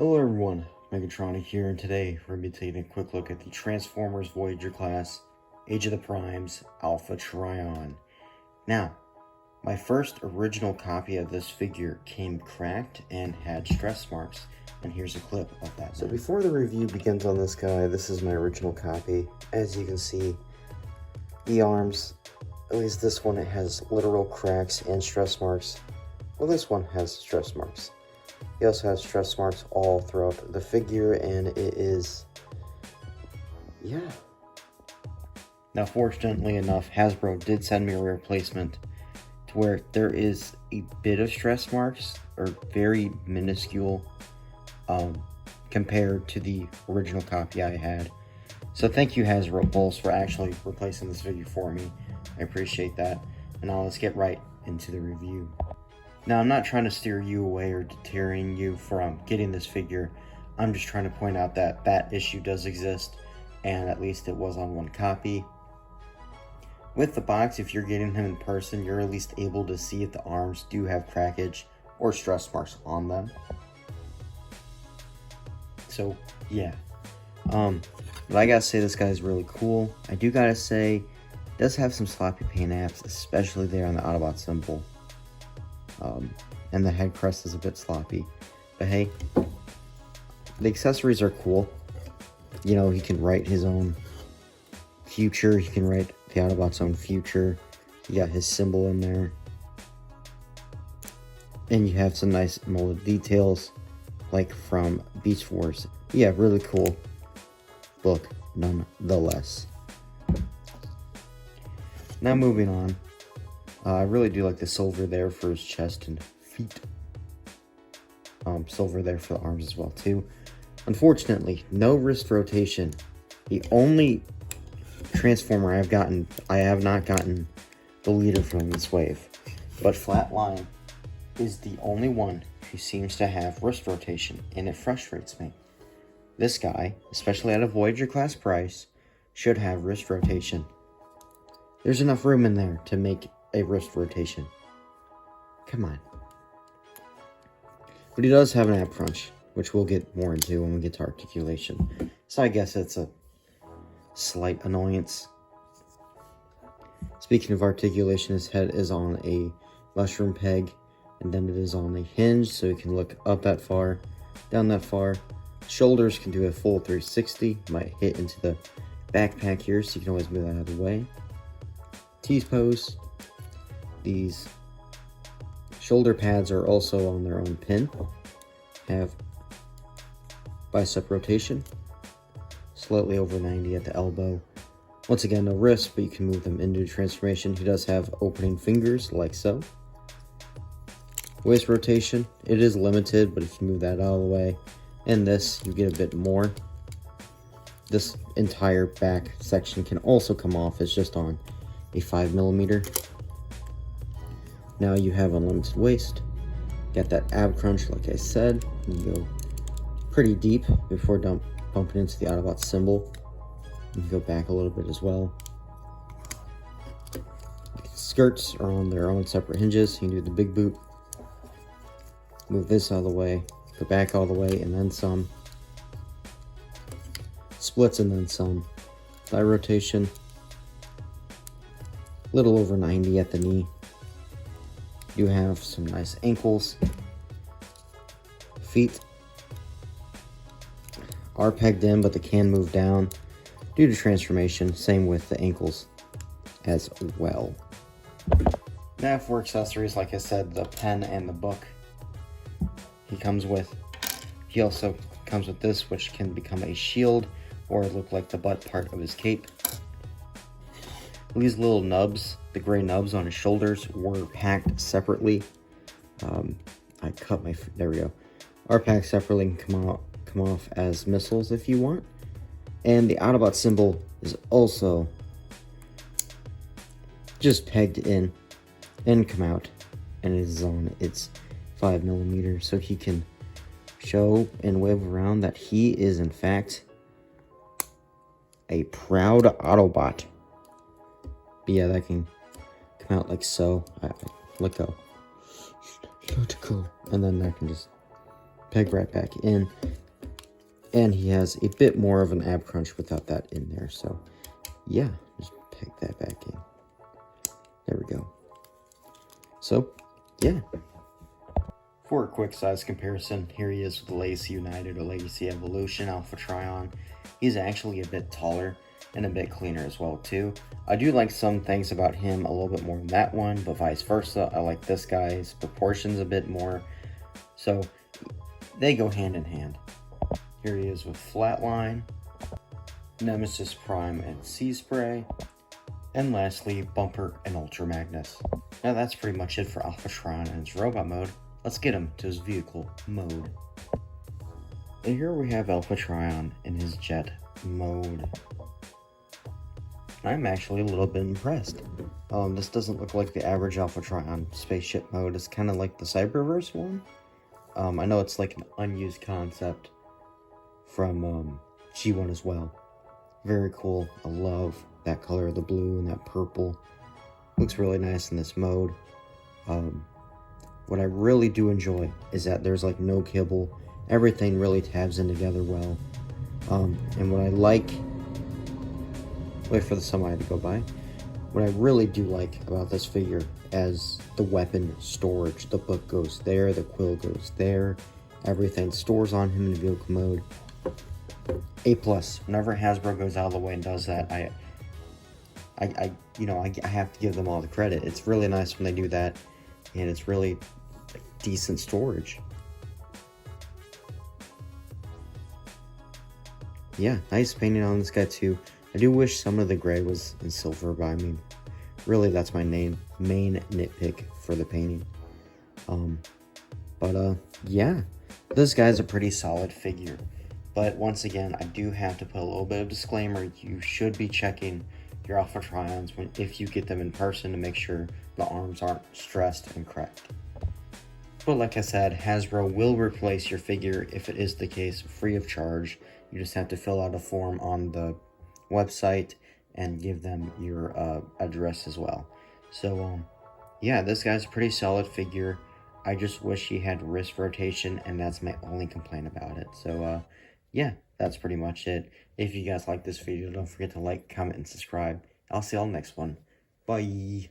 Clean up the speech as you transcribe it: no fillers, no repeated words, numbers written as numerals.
Hello everyone, Megatron here, and today we're going to be taking a quick look at the Transformers Voyager class, Age of the Primes, ALPHATRION. Now, my first original copy of this figure came cracked and had stress marks, and here's a clip of that. So before the review begins on this guy, this is my original copy. As you can see, the arms, at least this one, it has literal cracks and stress marks. Well, this one has stress marks. He also has stress marks all throughout the figure, and it is, yeah. Now, fortunately enough, Hasbro did send me a replacement to where there is a bit of stress marks, or very minuscule, compared to the original copy I had. So thank you, Hasbro Pulse, for actually replacing this figure for me. I appreciate that. And now let's get right into the review. Now, I'm not trying to steer you away or deterring you from getting this figure. I'm just trying to point out that that issue does exist, and at least it was on one copy. With the box, if you're getting him in person, you're at least able to see if the arms do have crackage or stress marks on them. So, yeah. But I gotta say, this guy's really cool. I do gotta say, it does have some sloppy paint apps, especially there on the Autobot symbol. And the head crest is a bit sloppy, but hey, the accessories are cool. You know, he can write his own future. He can write the Autobot's own future. You got his symbol in there, and you have some nice molded details, like from Beast Wars. Yeah, really cool look, nonetheless. Now moving on. I really do like the silver there for his chest and feet. Silver there for the arms as well too. Unfortunately, no wrist rotation. The only Transformer I have not gotten the leader from this wave. But Flatline is the only one who seems to have wrist rotation, and it frustrates me. This guy, especially at a Voyager class price, should have wrist rotation. There's enough room in there to make a wrist rotation. Come on. But he does have an ab crunch, which we'll get more into when we get to articulation. So I guess it's a slight annoyance. Speaking of articulation, his head is on a mushroom peg, and then it is on a hinge, so he can look up that far, down that far. Shoulders can do a full 360. Might hit into the backpack here, so you can always move that out of the way. T-pose. These shoulder pads are also on their own pin. Have bicep rotation, slightly over 90 at the elbow. Once again, no wrist, but you can move them into transformation. He does have opening fingers, like so. Waist rotation, it is limited, but if you move that out of the way, and this, you get a bit more. This entire back section can also come off. It's just on a 5mm. Now you have unlimited waist. Got that ab crunch, like I said. You go pretty deep before bumping into the Autobot symbol. You can go back a little bit as well. Skirts are on their own separate hinges. You can do the big boot. Move this out of the way. Go back all the way and then some. Splits and then some. Thigh rotation. Little over 90 at the knee. You have some nice ankles. Feet are pegged in, but they can move down due to transformation. Same with the ankles as well. Now for accessories, like I said, the pen and the book he comes with. He also comes with this, which can become a shield or look like the butt part of his cape. These little nubs, the gray nubs on his shoulders, were packed separately. I cut my, there we go. Are packed separately and come off as missiles if you want. And the Autobot symbol is also just pegged in and come out, and it is on its 5mm, so he can show and wave around that he is in fact a proud Autobot. But yeah, that can come out like so. Let go. Let go. And then that can just peg right back in. And he has a bit more of an ab crunch without that in there. So, yeah, just peg that back in. There we go. So, yeah. For a quick size comparison, here he is with the Legacy United or Legacy Evolution ALPHATRION. He's actually a bit taller and a bit cleaner as well too. I do like some things about him a little bit more than that one, but vice versa. I like this guy's proportions a bit more. So they go hand in hand. Here he is with Flatline, Nemesis Prime and Sea Spray, and lastly Bumper and Ultra Magnus. Now that's pretty much it for ALPHATRION and his robot mode. Let's get him to his vehicle mode. And here we have ALPHATRION in his jet mode. I'm actually a little bit impressed. This doesn't look like the average ALPHATRION spaceship mode. It's kind of like the Cyberverse one. I know it's like an unused concept from G1 as well. Very cool. I love that color of the blue and that purple. Looks really nice in this mode. What I really do enjoy is that there's like no kibble. Everything really tabs in together well. And what I like... Wait for the semi to go by. What I really do like about this figure as the weapon storage. The book goes there, the quill goes there. Everything stores on him in vehicle mode. A+. Whenever Hasbro goes out of the way and does that, I have to give them all the credit. It's really nice when they do that, and it's really decent storage. Yeah, nice painting on this guy too. I do wish some of the gray was in silver, but I mean, really that's my main nitpick for the painting. Yeah, this guy's a pretty solid figure. But once again, I do have to put a little bit of disclaimer. You should be checking your ALPHATRIONs if you get them in person to make sure the arms aren't stressed and cracked. But like I said, Hasbro will replace your figure if it is the case, free of charge. You just have to fill out a form on the website and give them your address as well. So yeah, this guy's a pretty solid figure. I just wish he had wrist rotation, and that's my only complaint about it. So yeah, that's pretty much it. If you guys like this video, don't forget to like, comment, and subscribe. I'll see y'all next one. Bye.